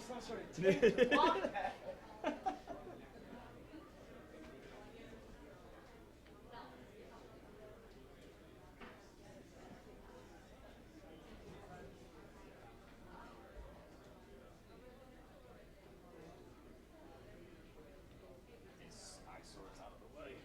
some sort of TikTok. This eyesore's out of the way.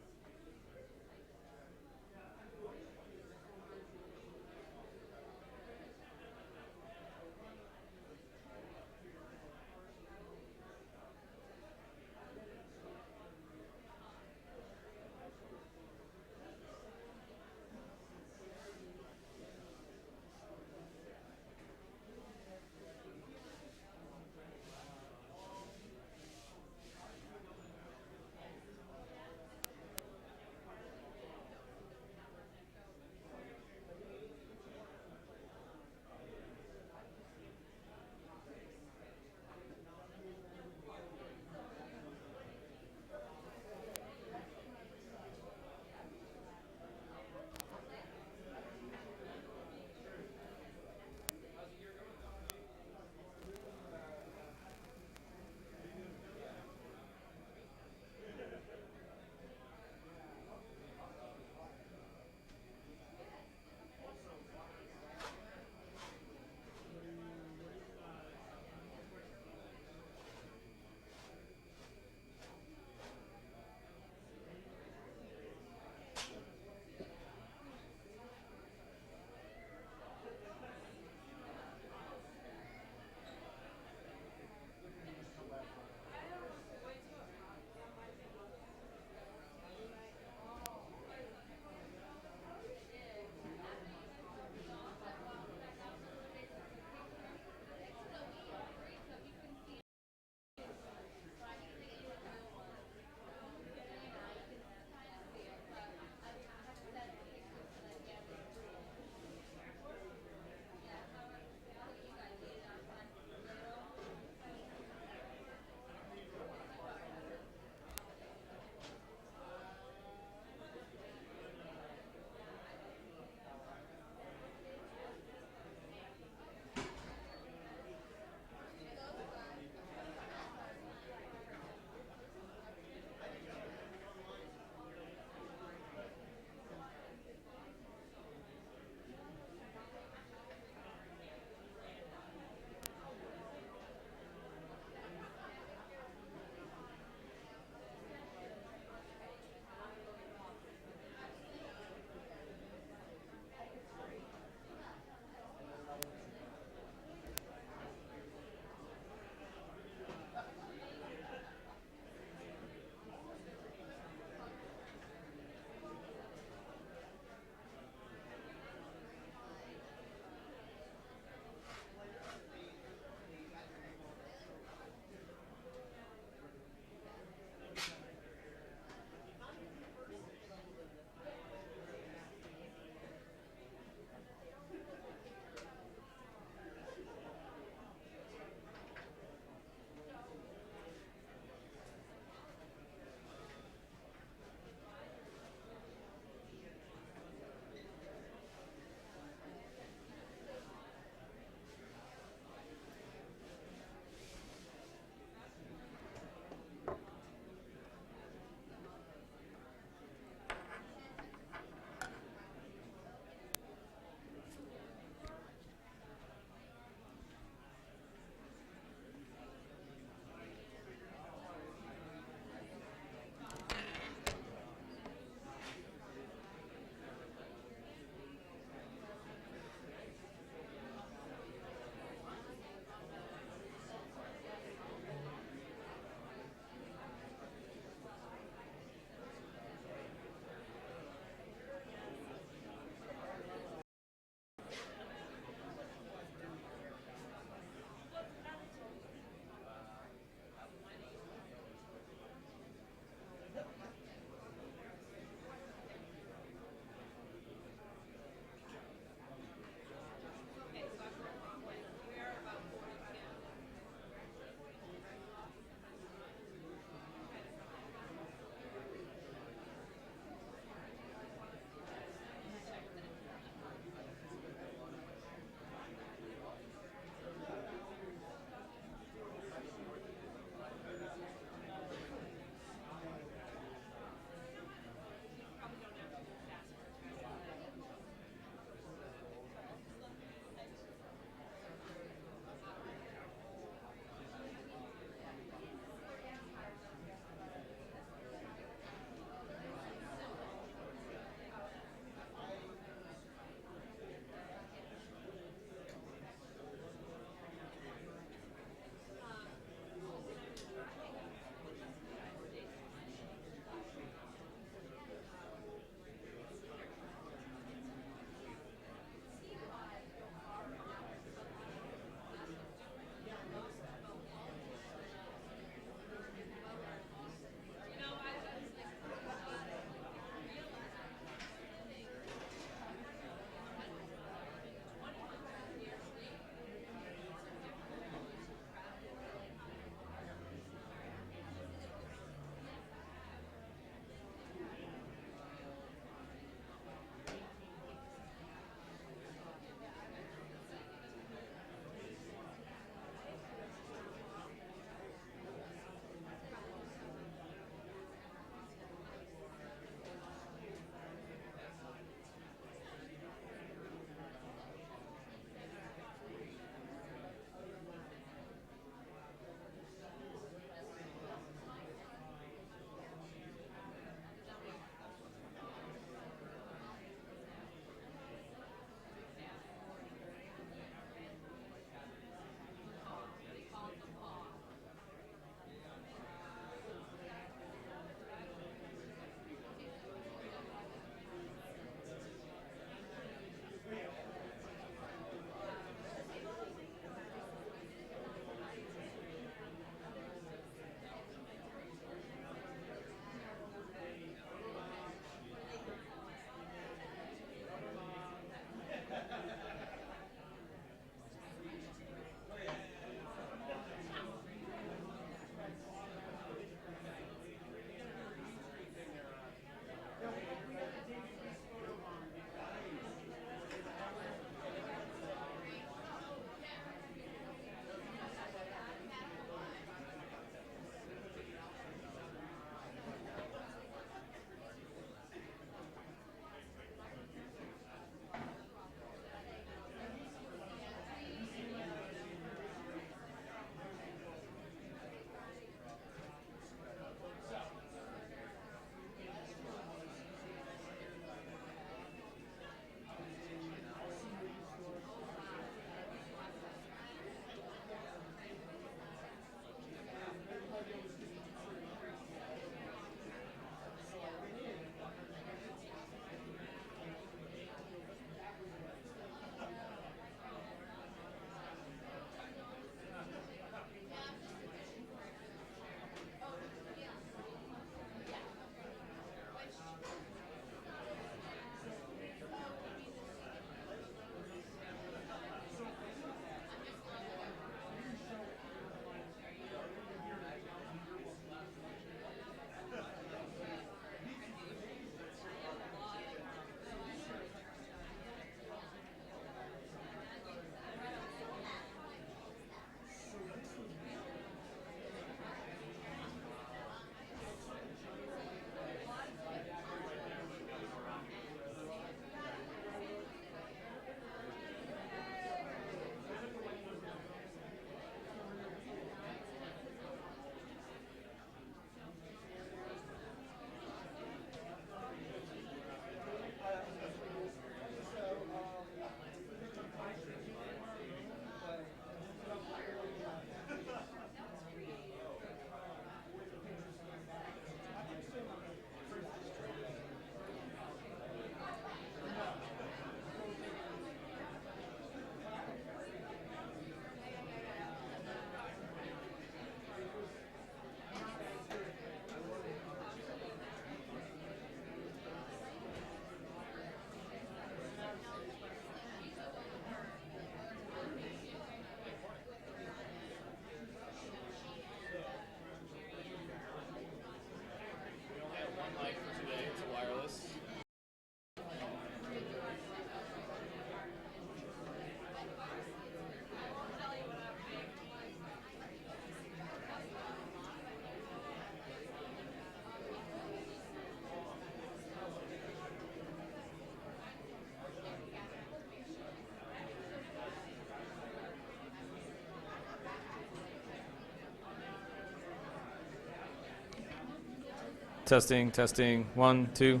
Testing, testing. 1, 2.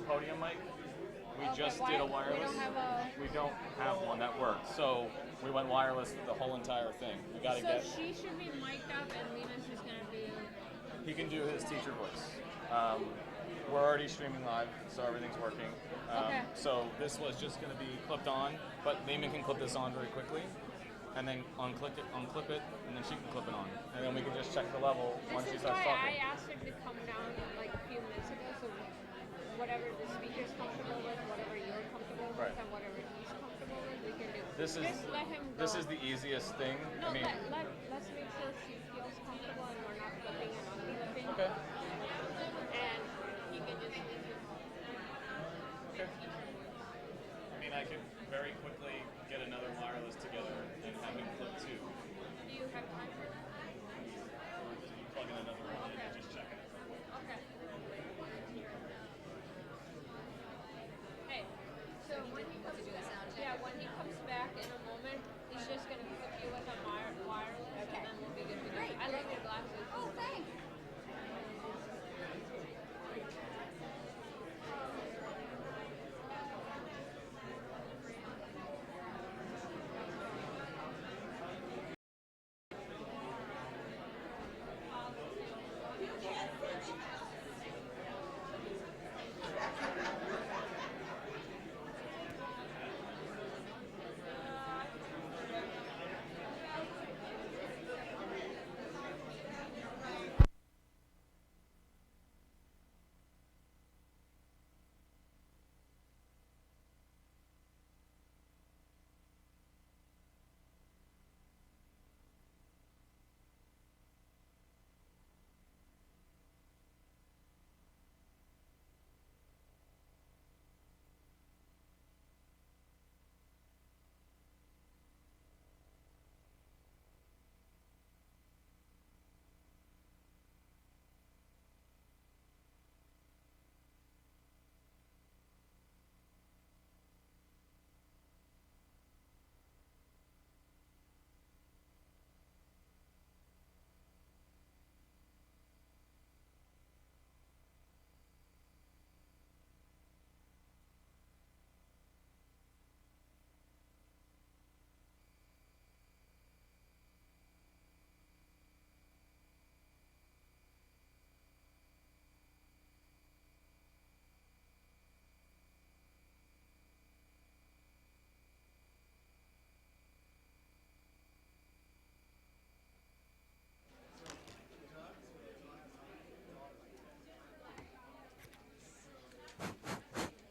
Podium mic. We just did a wireless. We don't have one that works. So we went wireless the whole entire thing. We got to get. So she should be mic'd up, and Lena's just gonna be. He can do his teacher voice. We're already streaming live, so everything's working. Okay. So this was just going to be clipped on, but Lehman can clip this on very quickly, and then unclip it, and then she can clip it on, and then we can just check the level once she This is starts why talking. I asked her to come down like a few minutes ago, so whatever the speaker's comfortable with, whatever you're comfortable with, Right. and whatever he's comfortable with, we can do. This is just let him go. this is the easiest thing. No, I mean, let's make sure she feels comfortable and we're not flipping and unflipping. okay. And he can just. Okay. I mean, I could very quickly get another wireless together and have him clip too. Do you have time for that? Plug in another one and just check it. Okay. Hey, so when he comes back, when he comes back in a moment, he's just gonna flip you with a wireless, and then we'll be good to go. Great. I love your glasses. Oh, thanks.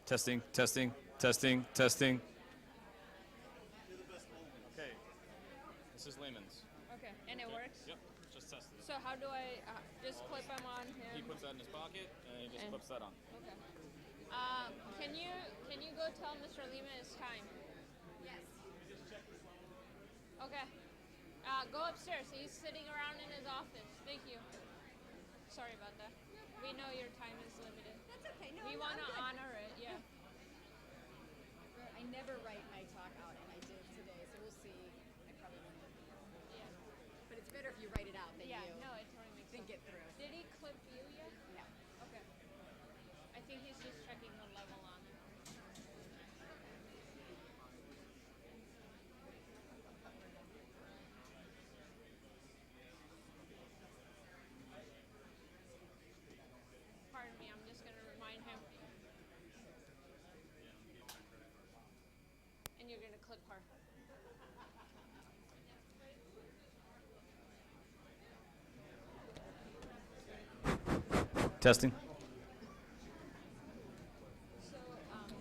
Testing, testing, testing, testing. Okay, this is Lehman's. Okay, and it works? Yep, just test it. So how do I just clip them on him? He puts that in his pocket, and he just clips that on. Okay. Can you go tell Mr. Lehman it's time? Yes. Okay. Go upstairs. He's sitting around in his office. Thank you. Sorry about that. We know your time is limited. That's okay. No, We want to honor it. Yeah. I never write my talk out, and I did today, so we'll see. I probably won't. Yeah. But it's better if you write it out than Yeah. you No, it totally makes think sense. it through. Did he clip you yet? No. Okay. I think he's just checking the level on it. Pardon me, I'm just going to remind him. And you're going to clip her. Testing. So,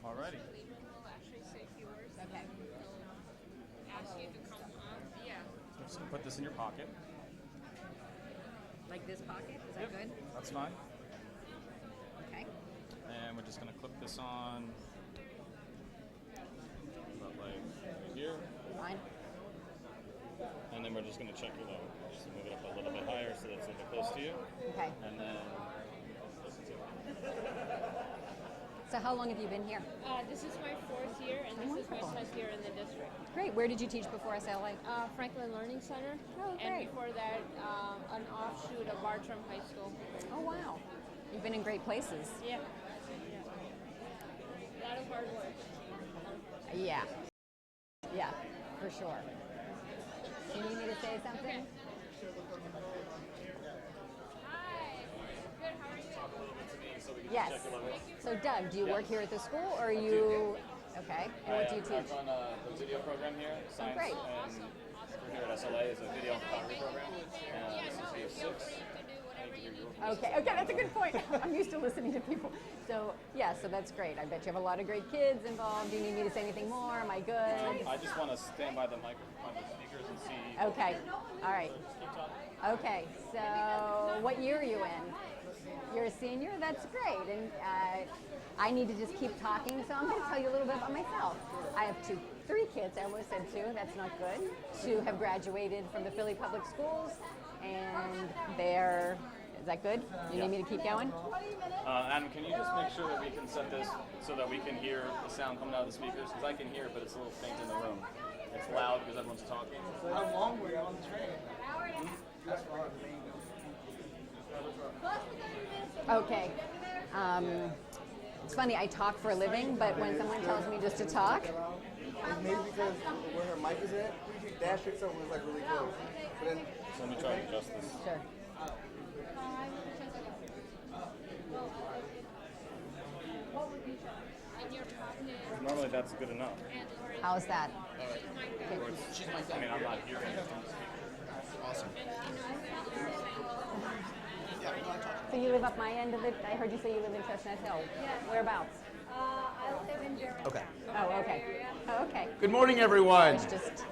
Alrighty. Mr. Lehman will actually say a few words. Okay. He'll ask you to come on. Yeah. I'm just gonna put this in your pocket. Like this pocket? Is that good? That's fine. Okay. And we're just gonna clip this on. About like right here. Fine. And then we're just gonna check your level. Just move it up a little bit higher so that's a little bit close to you. Okay. And then So how long have you been here? This is my 4th year, and this is my Wonderful. 10th year in the district. Great. Where did you teach before SLA? Franklin Learning Center. Oh, And great. before that, an offshoot of Bartram High School. Oh, wow. You've been in great places. Yeah. A lot of hard work. Yeah. Yeah, for sure. Do you need me to say something? Hi. Good, how are you? Yes. So, Doug, do you work here at the school, or are you... Okay. And what do you I teach? run a video program here, science, great. and we're here at SLA is a video and photography program. Yeah, This is no, year feel 6. free to do whatever you need. Okay, that's a good point. I'm used to listening to people. So, yeah, so that's great. I bet you have a lot of great kids involved. Do you need me to say anything more? Am I good? I just want to stand by the microphone, the speakers, and see. Okay, all right. Okay, so what year are you in? You're a senior? That's great. And I need to just keep talking, so I'm going to tell you a little bit about myself. I have 3 kids. I almost said 2. That's not good. 2 have graduated from the Philly Public Schools, and they're... Is that good? You need me to keep going? Adam, can you just make sure that we can set this so that we can hear the sound coming out of the speakers? Because I can hear it, but it's a little faint in the room. It's loud because everyone's talking. How long were you on the train? That's far. Okay. It's funny, I talk for a living, but when someone tells me just to talk, Maybe because where her mic is at, that shit something was like really close. But then So let me try to adjust this. sure. In your pocket. Normally that's good enough. And Lori, How's that? I mean, I'm not hearing it. So you live up my end of it? I heard you say you live in Chestnut Hill. Whereabouts? I live in Durham. okay. Oh, okay. Oh, okay. Good morning, everyone. Just,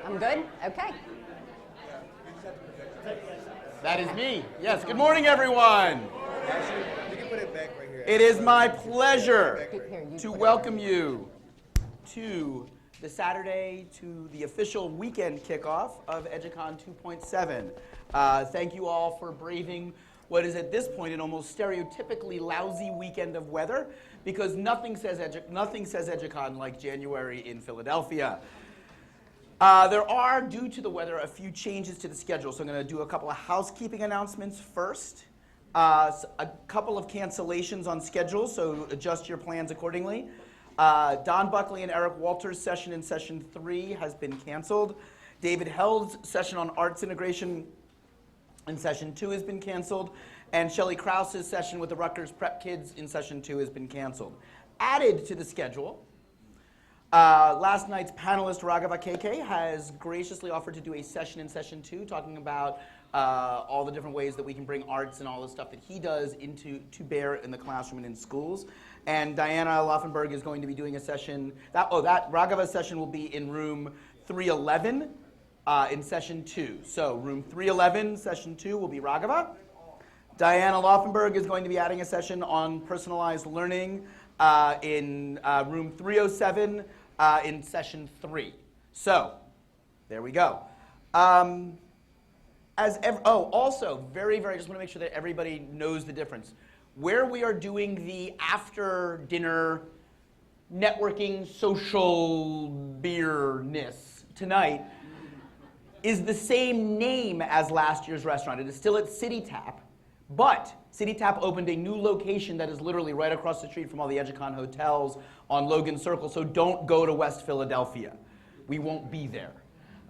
I'm good? Okay. That is me. Yes. Good morning, everyone. You can put it back right here. It is my pleasure Here, you to put it welcome you to the Saturday, to the official weekend kickoff of EduCon 2.7. Thank you all for braving what is at this point an almost stereotypically lousy weekend of weather, because nothing says EduCon like January in Philadelphia. There are, due to the weather, a few changes to the schedule, so I'm going to do a couple of housekeeping announcements first. A couple of cancellations on schedule, so adjust your plans accordingly. Don Buckley and Eric Walters' session in session 3 has been canceled. David Held's session on arts integration in session 2 has been canceled. And Shelley Krause's session with the Rutgers Prep Kids in session 2 has been canceled. Added to the schedule Last night's panelist, Raghava KK, has graciously offered to do a session in session 2 talking about all the different ways that we can bring arts and all the stuff that he does to bear in the classroom and in schools. And Diana Laufenberg is going to be doing a session, that Raghava's session will be in room 311 in session 2. So room 311, session 2 will be Raghava. Diana Laufenberg is going to be adding a session on personalized learning in room 307 in session 3. So, there we go. Also, very, just want to make sure that everybody knows the difference. Where we are doing the after dinner networking social beerness tonight is the same name as last year's restaurant. It is still at City Tap. But City Tap opened a new location that is literally right across the street from all the EduCon hotels on Logan Circle, so don't go to West Philadelphia. We won't be there.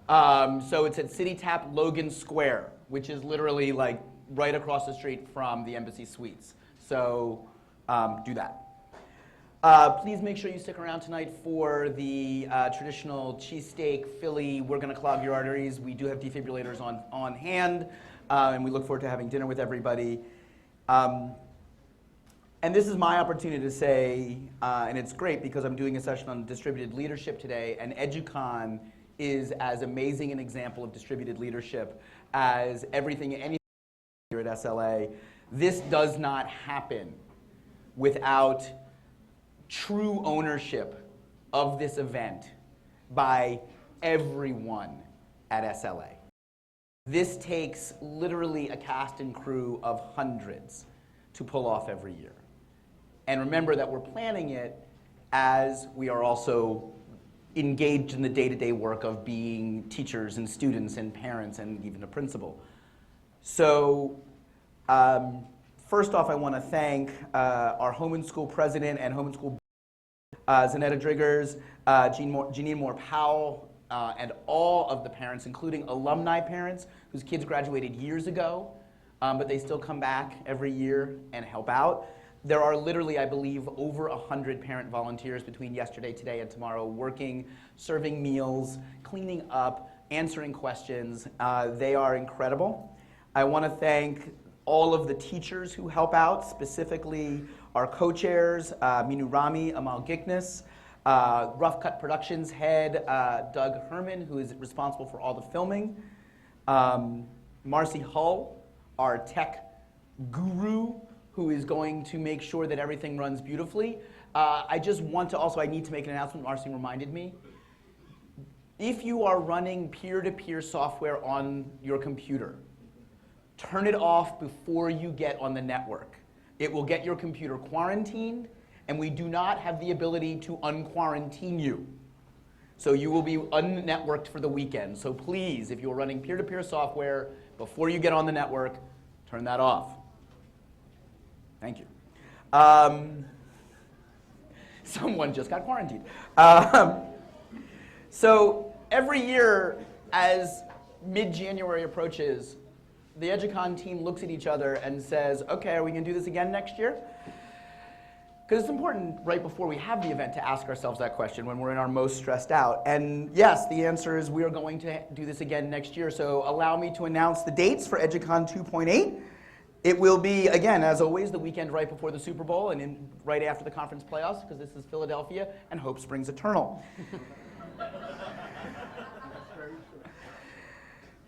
So it's at City Tap Logan Square, which is literally like right across the street from the Embassy Suites. So do that. Please make sure you stick around tonight for the traditional cheesesteak Philly, we're gonna clog your arteries. We do have defibrillators on hand. And we look forward to having dinner with everybody. And this is my opportunity to say, and it's great because I'm doing a session on distributed leadership today, and EduCon is as amazing an example of distributed leadership as anything here at SLA. This does not happen without true ownership of this event by everyone at SLA. This takes literally a cast and crew of hundreds to pull off every year. And remember that we're planning it as we are also engaged in the day-to-day work of being teachers and students and parents and even a principal. So first off, I want to thank our home and school president and home and school Zanetta Driggers, Jeanine Moore-Powell, and all of the parents, including alumni parents whose kids graduated years ago, but they still come back every year and help out. There are literally, I believe, over 100 parent volunteers between yesterday, today, and tomorrow working, serving meals, cleaning up, answering questions. They are incredible. I want to thank all of the teachers who help out, specifically our co-chairs, Minu Rami, Amal Giknis, Rough Cut Productions head, Doug Herman, who is responsible for all the filming. Marcy Hull, our tech guru, who is going to make sure that everything runs beautifully. I just want to also, I need to make an announcement, Marcy reminded me. If you are running peer-to-peer software on your computer, turn it off before you get on the network. It will get your computer quarantined, and we do not have the ability to unquarantine you. So you will be unnetworked for the weekend. So please, if you're running peer-to-peer software, before you get on the network, turn that off. Thank you. Someone just got quarantined. So every year, as mid-January approaches, the EduCon team looks at each other and says, okay, are we gonna do this again next year? Because it's important right before we have the event to ask ourselves that question when we're in our most stressed out. And yes, the answer is we are going to do this again next year. So allow me to announce the dates for EduCon 2.8. It will be, again, as always, the weekend right before the Super Bowl and right after the conference playoffs, because this is Philadelphia and hope springs eternal.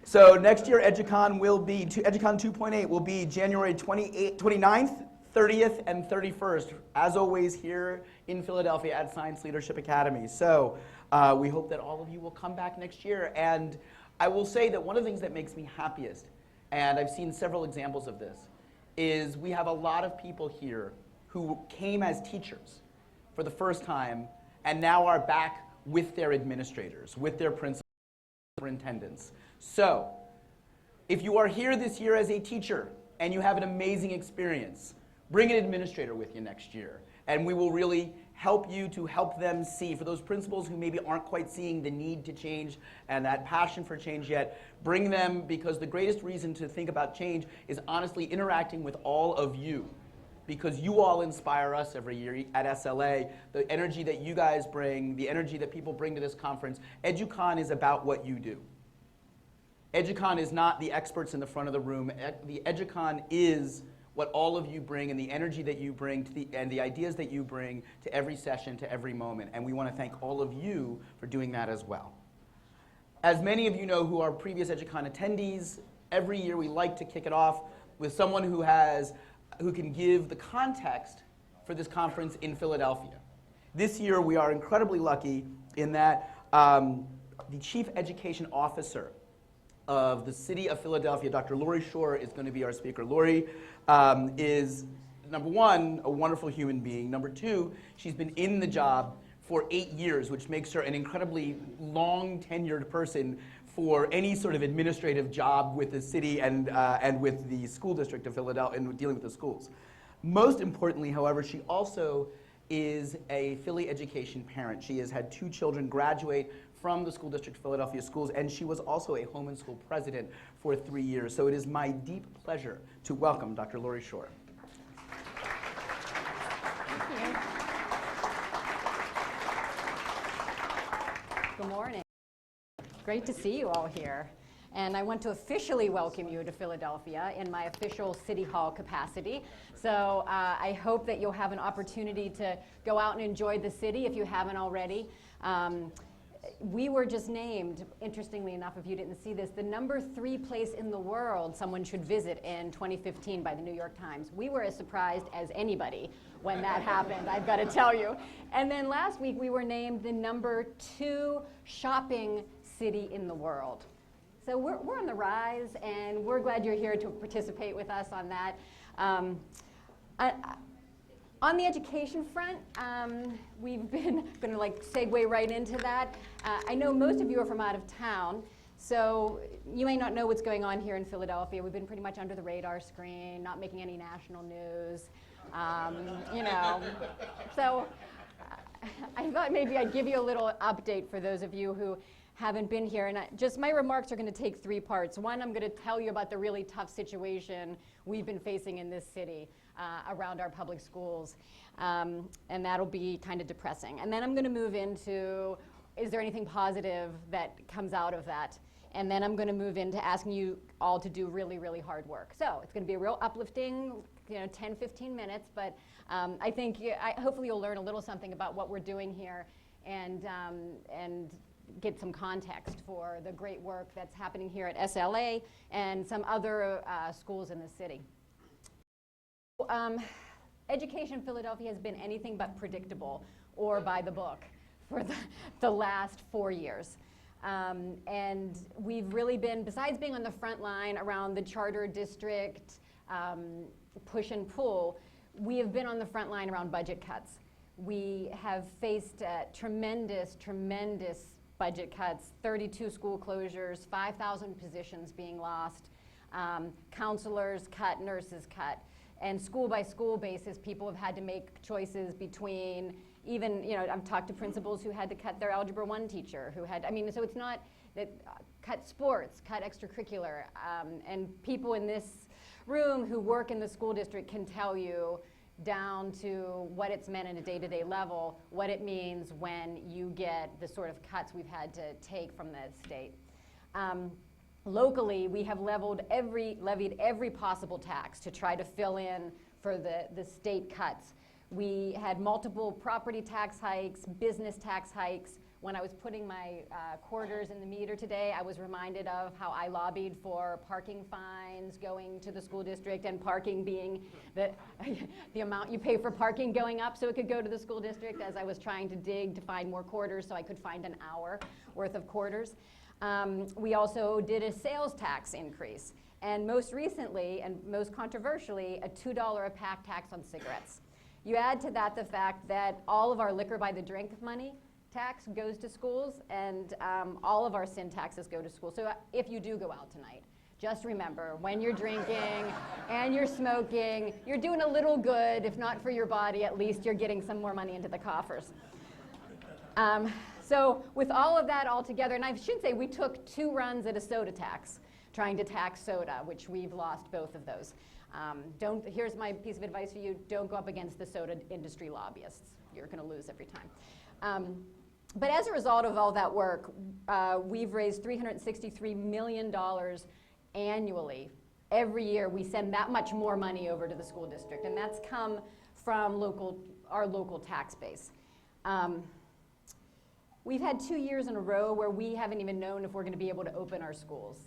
So next year, EduCon 2.8 will be January 29th, 30th, and 31st, as always, here in Philadelphia at Science Leadership Academy. So we hope that all of you will come back next year. And I will say that one of the things that makes me happiest, and I've seen several examples of this, is we have a lot of people here who came as teachers for the first time and now are back with their administrators, with their principals, superintendents. So if you are here this year as a teacher and you have an amazing experience, bring an administrator with you next year, and we will really help you to help them see. For those principals who maybe aren't quite seeing the need to change and that passion for change yet, bring them, because the greatest reason to think about change is honestly interacting with all of you. because you all inspire us every year at SLA. The energy that you guys bring, the energy that people bring to this conference. EduCon is about what you do. EduCon is not the experts in the front of the room. The EduCon is what all of you bring and the energy that you bring and the ideas that you bring to every session, to every moment. And we want to thank all of you for doing that as well. As many of you know who are previous EduCon attendees, every year we like to kick it off with someone who can give the context for this conference in Philadelphia. This year we are incredibly lucky in that the Chief Education Officer of the city of Philadelphia, Dr. Lori Shorr, is going to be our speaker. Lori is, number one, a wonderful human being. Number two, she's been in the job for 8 years, which makes her an incredibly long tenured person for any sort of administrative job with the city and with the school district of Philadelphia and dealing with the schools. Most importantly, however, she also is a Philly education parent. She has had 2 children graduate from the school district of Philadelphia schools, and she was also a home and school president for 3 years. So it is my deep pleasure to welcome Dr. Lori Shorr. Thank you. Good morning. Great to see you all here. And I want to officially welcome you to Philadelphia in my official City Hall capacity. So I hope that you'll have an opportunity to go out and enjoy the city if you haven't already. We were just named, interestingly enough, if you didn't see this, the #3 place in the world someone should visit in 2015 by the New York Times. We were as surprised as anybody when that happened, I've got to tell you. And then last week we were named the #2 shopping city in the world. So we're on the rise, and we're glad you're here to participate with us on that. On the education front, we've been going to like segue right into that. I know most of you are from out of town, so you may not know what's going on here in Philadelphia. We've been pretty much under the radar screen, not making any national news, you know. So I thought maybe I'd give you a little update for those of you who haven't been here. And just my remarks are going to take 3 parts. One, I'm going to tell you about the really tough situation we've been facing in this city around our public schools. And that'll be kind of depressing. And then I'm going to move into, is there anything positive that comes out of that? And then I'm going to move into asking you all to do really, really hard work. So it's going to be a real uplifting, 10, 15 minutes. But I think hopefully you'll learn a little something about what we're doing here and get some context for the great work that's happening here at SLA and some other schools in the city. Education in Philadelphia has been anything but predictable or by the book for the last 4 years. And we've really been, besides being on the front line around the charter district push and pull, we have been on the front line around budget cuts. We have faced tremendous budget cuts, 32 school closures, 5,000 positions being lost, counselors cut, nurses cut. And school by school basis, people have had to make choices between even, I've talked to principals who had to cut their Algebra 1 teacher, so it's not that cut sports, cut extracurricular, and people in this room who work in the school district can tell you down to what it's meant in a day-to-day level, what it means when you get the sort of cuts we've had to take from the state. Locally, we have levied every possible tax to try to fill in for the state cuts. We had multiple property tax hikes, business tax hikes. When I was putting my quarters in the meter today, I was reminded of how I lobbied for parking fines going to the school district and parking being the amount you pay for parking going up so it could go to the school district as I was trying to dig to find more quarters so I could find an hour worth of quarters. We also did a sales tax increase. And most recently, and most controversially, a $2 a pack tax on cigarettes. You add to that the fact that all of our liquor by the drink money tax goes to schools, and all of our sin taxes go to schools. So if you do go out tonight, just remember, when you're drinking and you're smoking, you're doing a little good. If not for your body, at least you're getting some more money into the coffers. So with all of that all together, and I should say we took 2 runs at a soda tax, trying to tax soda, which we've lost both of those. Here's my piece of advice for you, don't go up against the soda industry lobbyists. You're gonna lose every time. But as a result of all that work, we've raised $363 million annually. Every year we send that much more money over to the school district, and that's come from our local tax base. We've had 2 years in a row where we haven't even known if we're going to be able to open our schools.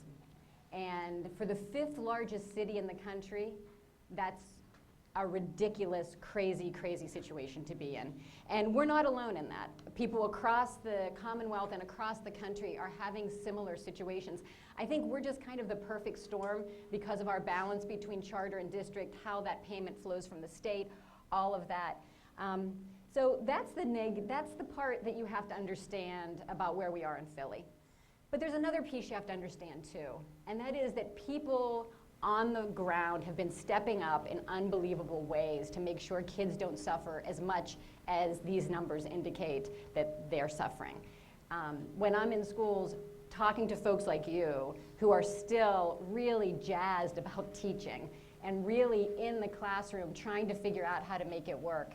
And for the 5th largest city in the country, that's a ridiculous, crazy, crazy situation to be in. And we're not alone in that. People across the Commonwealth and across the country are having similar situations. I think we're just kind of the perfect storm because of our balance between charter and district, how that payment flows from the state, all of that. So that's the part that you have to understand about where we are in Philly. But there's another piece you have to understand too, and that is that people on the ground have been stepping up in unbelievable ways to make sure kids don't suffer as much as these numbers indicate that they're suffering. When I'm in schools talking to folks like you who are still really jazzed about teaching and really in the classroom trying to figure out how to make it work.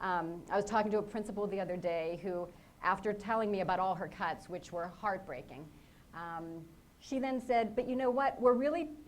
I was talking to a principal the other day who, after telling me about all her cuts, which were heartbreaking, she then said, but you know what,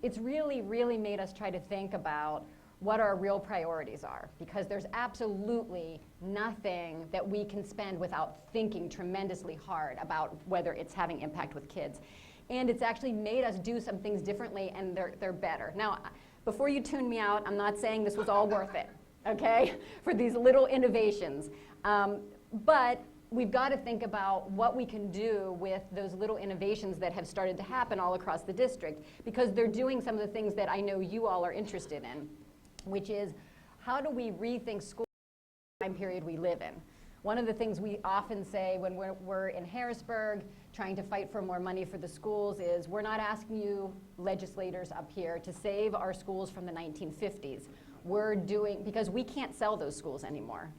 it's really made us try to think about what our real priorities are, because there's absolutely nothing that we can spend without thinking tremendously hard about whether it's having impact with kids. And it's actually made us do some things differently, and they're better. Now, before you tune me out, I'm not saying this was all worth it, okay, for these little innovations. But we've got to think about what we can do with those little innovations that have started to happen all across the district, because they're doing some of the things that I know you all are interested in, which is how do we rethink school time period we live in. One of the things we often say when we're in Harrisburg trying to fight for more money for the schools is we're not asking you legislators up here to save our schools from the 1950s. We're doing, because we can't sell those schools anymore.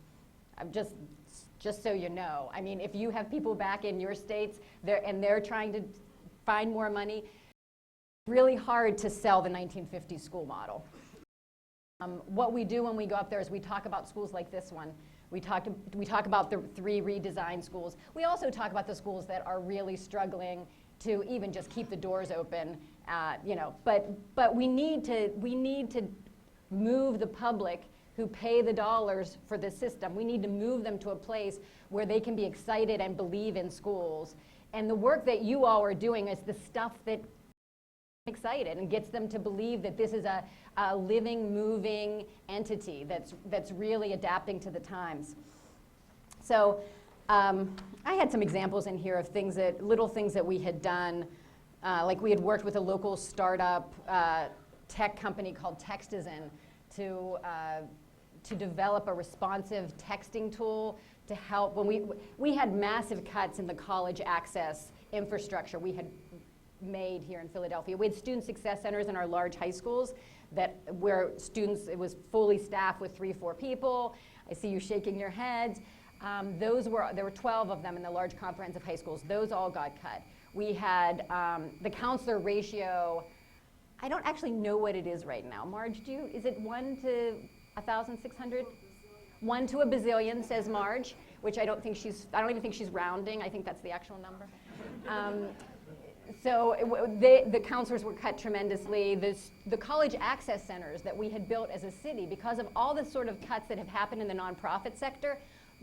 Just so you know. I mean, if you have people back in your states they're trying to find more money, it's really hard to sell the 1950s school model. What we do when we go up there is we talk about schools like this one. We talk about the 3 redesigned schools. We also talk about the schools that are really struggling to even just keep the doors open. But we need to move the public who pay the dollars for the system. We need to move them to a place where they can be excited and believe in schools. And the work that you all are doing is the stuff that excited and gets them to believe that this is a living, moving entity that's really adapting to the times. So I had some examples in here of little things that we had done, like we had worked with a local startup tech company called Textizen to develop a responsive texting tool to help when we had massive cuts in the college access infrastructure we had made here in Philadelphia. We had student success centers in our large high schools where students, it was fully staffed with 3-4 people. I see you shaking your heads. There were 12 of them in the large comprehensive high schools. Those all got cut. We had the counselor ratio. I don't actually know what it is right now. Marge, is it 1 to 1,600? 1 to a bazillion, says Marge, which I don't even think she's rounding. I think that's the actual number. So the counselors were cut tremendously. The college access centers that we had built as a city, because of all the sort of cuts that have happened in the nonprofit sector,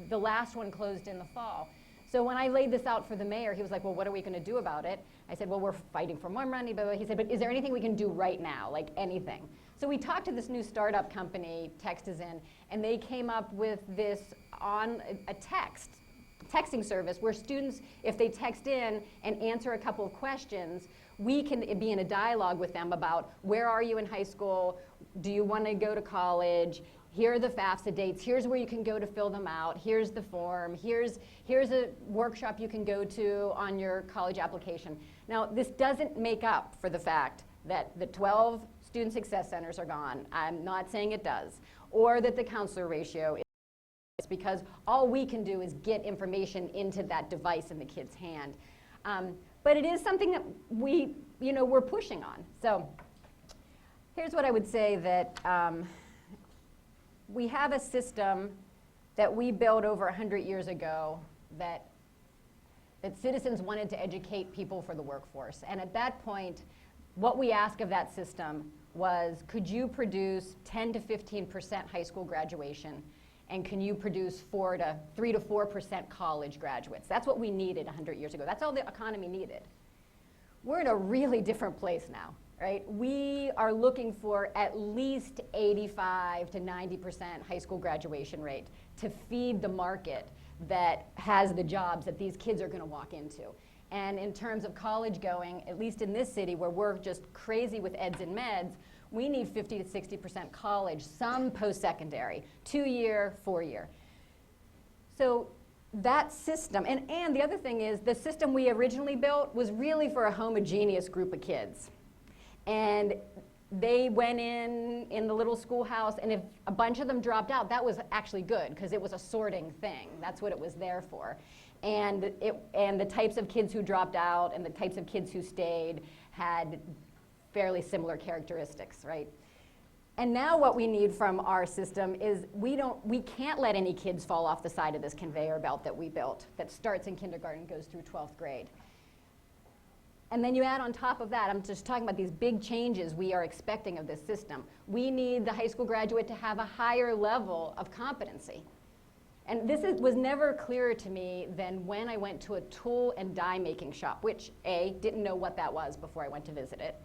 the last one closed in the fall. So when I laid this out for the mayor, he was like, well, what are we going to do about it? I said, well, we're fighting for more money, blah, blah. He said, but is there anything we can do right now, like anything? So we talked to this new startup company, Textizen, and they came up with this on a texting service where students, if they text in and answer a couple of questions, we can be in a dialogue with them about where are you in high school, do you want to go to college, here are the FAFSA dates, here's where you can go to fill them out, here's the form, here's a workshop you can go to on your college application. Now, this doesn't make up for the fact that the 12 student success centers are gone. I'm not saying it does. Or that the counselor ratio is, because all we can do is get information into that device in the kid's hand. But it is something that we're pushing on. So here's what I would say, that we have a system that we built over 100 years ago that citizens wanted to educate people for the workforce. And at that point, what we asked of that system was, could you produce 10 to 15% high school graduation, and can you produce 3 to 4% college graduates? That's what we needed 100 years ago. That's all the economy needed. We're in a really different place now, right? We are looking for at least 85 to 90% high school graduation rate to feed the market that has the jobs that these kids are going to walk into. And in terms of college going, at least in this city where we're just crazy with eds and meds, we need 50 to 60% college, some post-secondary, 2-year, 4-year. So that system, and the other thing is, the system we originally built was really for a homogeneous group of kids. And they went in the little schoolhouse, and if a bunch of them dropped out, that was actually good, because it was a sorting thing. That's what it was there for. And the types of kids who dropped out and the types of kids who stayed had fairly similar characteristics, right? And now what we need from our system is we can't let any kids fall off the side of this conveyor belt that we built that starts in kindergarten and goes through 12th grade. And then you add on top of that, I'm just talking about these big changes we are expecting of this system. We need the high school graduate to have a higher level of competency. And this was never clearer to me than when I went to a tool and die making shop, which A, didn't know what that was before I went to visit it,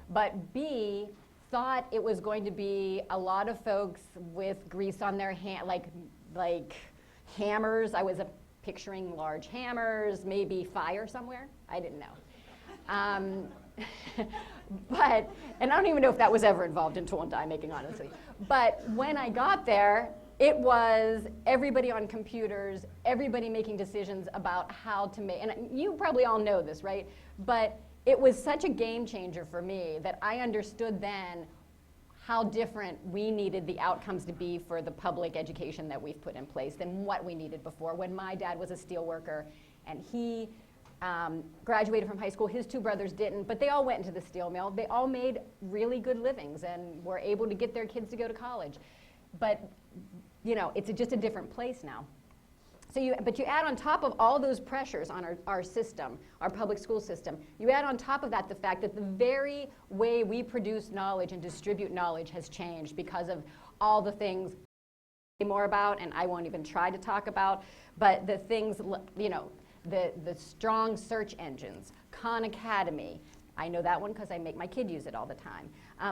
but B, thought it was going to be a lot of folks with grease on their hand, like hammers. I was picturing large hammers, maybe fire somewhere. I didn't know. And I don't even know if that was ever involved in tool and die making, honestly. But when I got there, it was everybody on computers, everybody making decisions about how to make, and you probably all know this, right? But it was such a game changer for me that I understood then how different we needed the outcomes to be for the public education that we've put in place than what we needed before. When my dad was a steel worker and he graduated from high school, his 2 brothers didn't, but they all went into the steel mill. They all made really good livings and were able to get their kids to go to college. But it's just a different place now. But you add on top of all those pressures on our system, our public school system, you add on top of that the fact that the very way we produce knowledge and distribute knowledge has changed because of all the things more about, and I won't even try to talk about, but the things, the strong search engines, Khan Academy. I know that one because I make my kid use it all the time.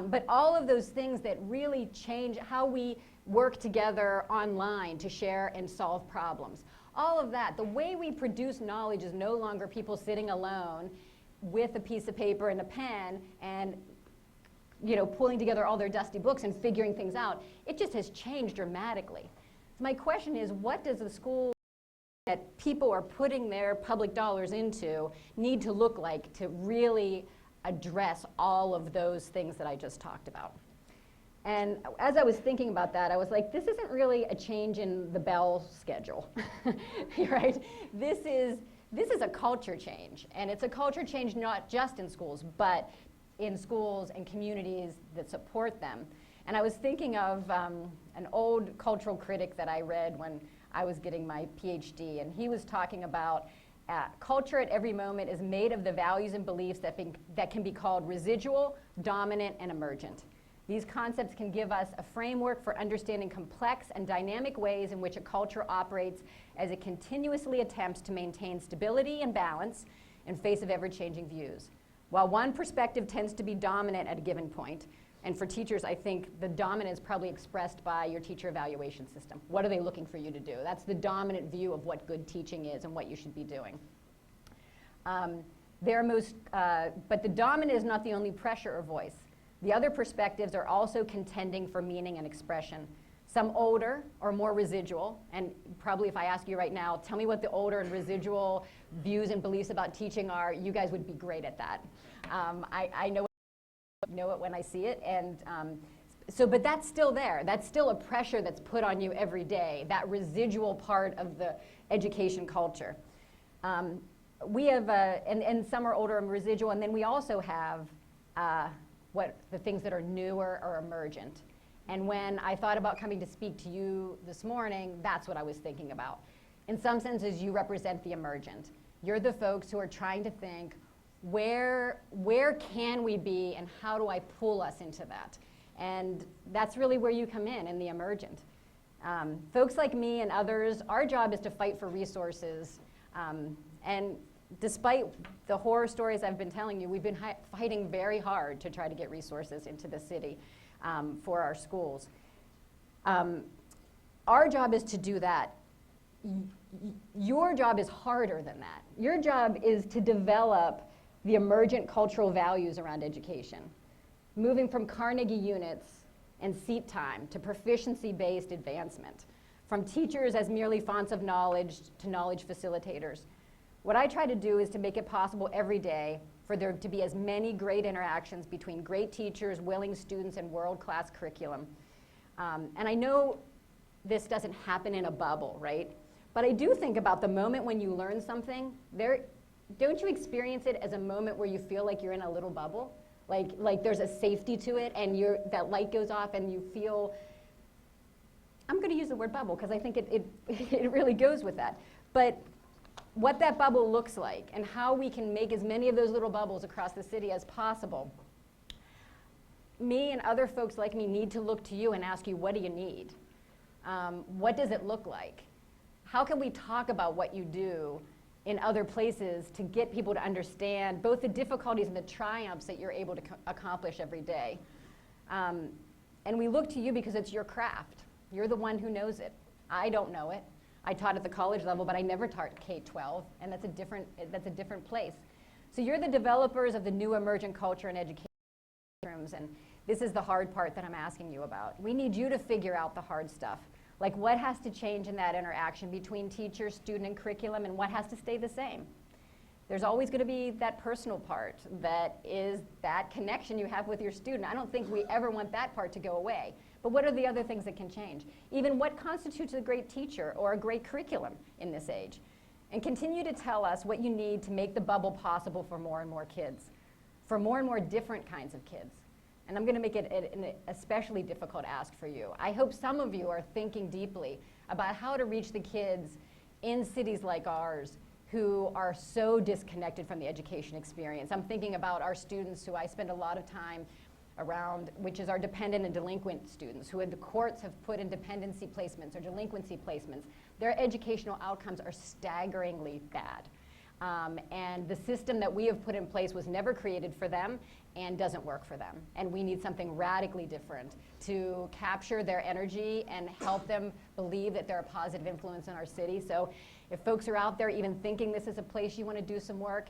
But all of those things that really change how we work together online to share and solve problems. All of that, the way we produce knowledge is no longer people sitting alone with a piece of paper and a pen and pulling together all their dusty books and figuring things out. It just has changed dramatically. So my question is, what does the school that people are putting their public dollars into need to look like to really address all of those things that I just talked about? And as I was thinking about that, I was like, this isn't really a change in the bell schedule, right? This is a culture change, and it's a culture change not just in schools, but in schools and communities that support them. And I was thinking of an old cultural critic that I read when I was getting my PhD, and he was talking about culture at every moment is made of the values and beliefs that can be called residual, dominant, and emergent. These concepts can give us a framework for understanding complex and dynamic ways in which a culture operates as it continuously attempts to maintain stability and balance in face of ever-changing views. While one perspective tends to be dominant at a given point, and for teachers, I think the dominance is probably expressed by your teacher evaluation system. What are they looking for you to do? That's the dominant view of what good teaching is and what you should be doing. But the dominant is not the only pressure or voice. The other perspectives are also contending for meaning and expression. Some older or more residual, and probably if I ask you right now, tell me what the older and residual views and beliefs about teaching are, you guys would be great at that. I know it when I see it, and But that's still there. That's still a pressure that's put on you every day, that residual part of the education culture. We have, and some are older and residual, and then we also have the things that are newer or emergent. And when I thought about coming to speak to you this morning, that's what I was thinking about. In some senses, you represent the emergent. You're the folks who are trying to think, where can we be and how do I pull us into that? And that's really where you come in the emergent. Folks like me and others, our job is to fight for resources. And despite the horror stories I've been telling you, we've been fighting very hard to try to get resources into the city for our schools. Our job is to do that. Your job is harder than that. Your job is to develop the emergent cultural values around education, moving from Carnegie units and seat time to proficiency-based advancement, from teachers as merely fonts of knowledge to knowledge facilitators. What I try to do is to make it possible every day for there to be as many great interactions between great teachers, willing students, and world-class curriculum. And I know this doesn't happen in a bubble, right? But I do think about the moment when you learn something. Don't you experience it as a moment where you feel like you're in a little bubble? Like there's a safety to it, and that light goes off, and you feel, I'm going to use the word bubble because I think it really goes with that. But what that bubble looks like and how we can make as many of those little bubbles across the city as possible, me and other folks like me need to look to you and ask you, what do you need? What does it look like? How can we talk about what you do in other places to get people to understand both the difficulties and the triumphs that you're able to accomplish every day? And we look to you because it's your craft. You're the one who knows it. I don't know it. I taught at the college level, but I never taught K-12, and that's a different place. So you're the developers of the new emergent culture in education rooms, and this is the hard part that I'm asking you about. We need you to figure out the hard stuff, like what has to change in that interaction between teacher, student, and curriculum, and what has to stay the same. There's always going to be that personal part that is that connection you have with your student. I don't think we ever want that part to go away. But what are the other things that can change? Even what constitutes a great teacher or a great curriculum in this age? And continue to tell us what you need to make the bubble possible for more and more kids, for more and more different kinds of kids. And I'm going to make it an especially difficult ask for you. I hope some of you are thinking deeply about how to reach the kids in cities like ours who are so disconnected from the education experience. I'm thinking about our students who I spend a lot of time around, which is our dependent and delinquent students who the courts have put in dependency placements or delinquency placements. Their educational outcomes are staggeringly bad. And the system that we have put in place was never created for them and doesn't work for them. And we need something radically different to capture their energy and help them believe that they're a positive influence in our city. So if folks are out there even thinking this is a place you want to do some work,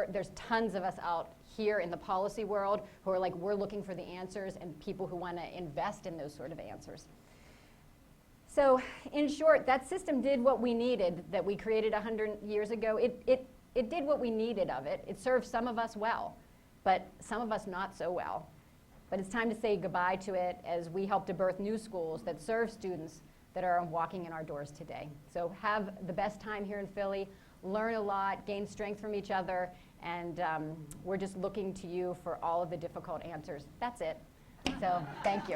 there's tons of us out here in the policy world who are like, we're looking for the answers, and people who want to invest in those sort of answers. So in short, that system did what we needed that we created 100 years ago. It did what we needed of it. It served some of us well, but some of us not so well. But it's time to say goodbye to it as we help to birth new schools that serve students that are walking in our doors today. So have the best time here in Philly, learn a lot, gain strength from each other, and we're just looking to you for all of the difficult answers. That's it. So thank you.